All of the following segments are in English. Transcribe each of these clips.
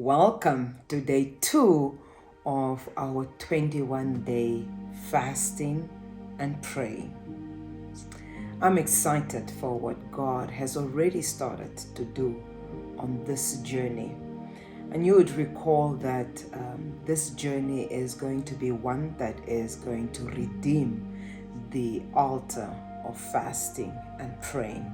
Welcome to day 2 of our 21-day fasting and praying. I'm excited for what God has already started to do on this journey. And you would recall that this journey is going to be one that is going to redeem the altar of fasting and praying.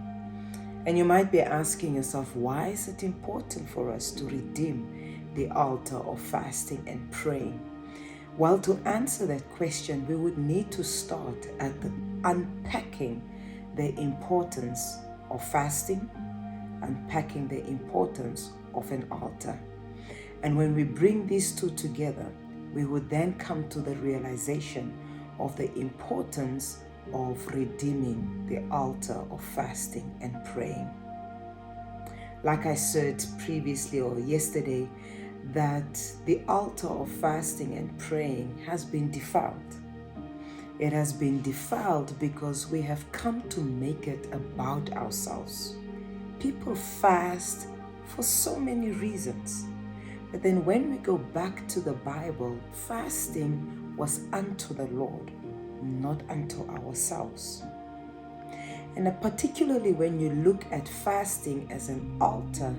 And you might be asking yourself, why is it important for us to redeem the altar of fasting and praying? Well, to answer that question, we would need to start at the unpacking the importance of fasting, unpacking the importance of an altar. And when we bring these two together, we would then come to the realization of the importance of redeeming the altar of fasting and praying. Like I said previously or yesterday, that the altar of fasting and praying has been defiled. It has been defiled because we have come to make it about ourselves. People fast for so many reasons. But then when we go back to the Bible, fasting was unto the Lord, not unto ourselves. And particularly when you look at fasting as an altar,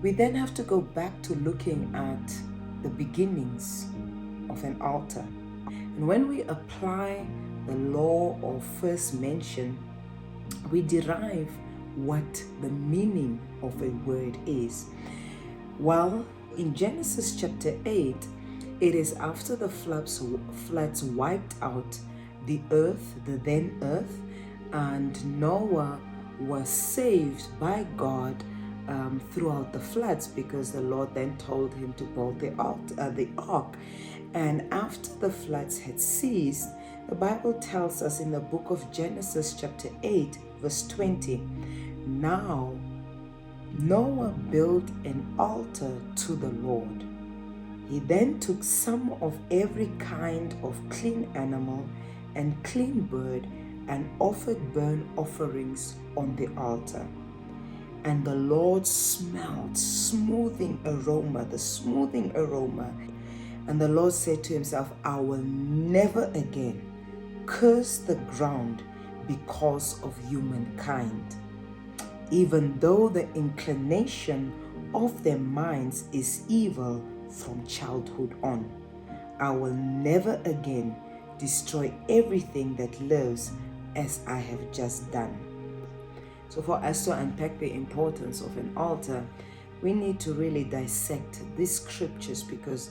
we then have to go back to looking at the beginnings of an altar. And when we apply the law of first mention, we derive what the meaning of a word is. Well, in Genesis chapter 8, it is after the floods wiped out the earth, the then earth, and Noah was saved by God throughout the floods, because the Lord then told him to build the ark. And after the floods had ceased, the Bible tells us in the book of Genesis chapter 8, verse 20, now Noah built an altar to the Lord. He then took some of every kind of clean animal and clean bird and offered burnt offerings on the altar. And the Lord smelled the smoothing aroma. And the Lord said to himself, I will never again curse the ground because of humankind. Even though the inclination of their minds is evil from childhood on, I will never again destroy everything that lives as I have just done. So for us to unpack the importance of an altar, we need to really dissect these scriptures, because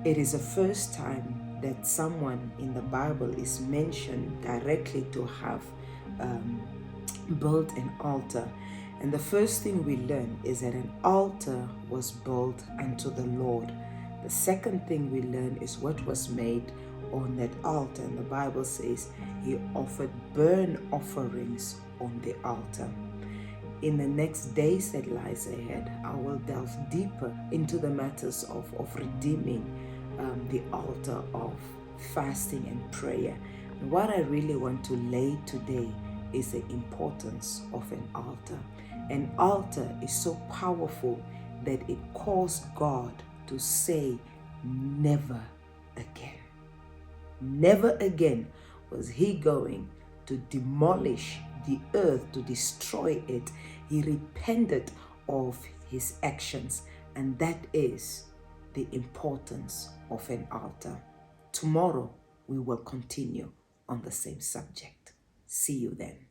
it is the first time that someone in the Bible is mentioned directly to have built an altar. And the first thing we learn is that an altar was built unto the Lord. The second thing we learn is what was made on that altar. And the Bible says he offered burnt offerings on the altar. In the next days that lies ahead, I will delve deeper into the matters of redeeming the altar of fasting and prayer. And what I really want to lay today is the importance of an altar. An altar is so powerful that it caused God to say, never again. Never again was he going to demolish the earth, to destroy it. He repented of his actions, and that is the importance of an altar. Tomorrow we will continue on the same subject. See you then.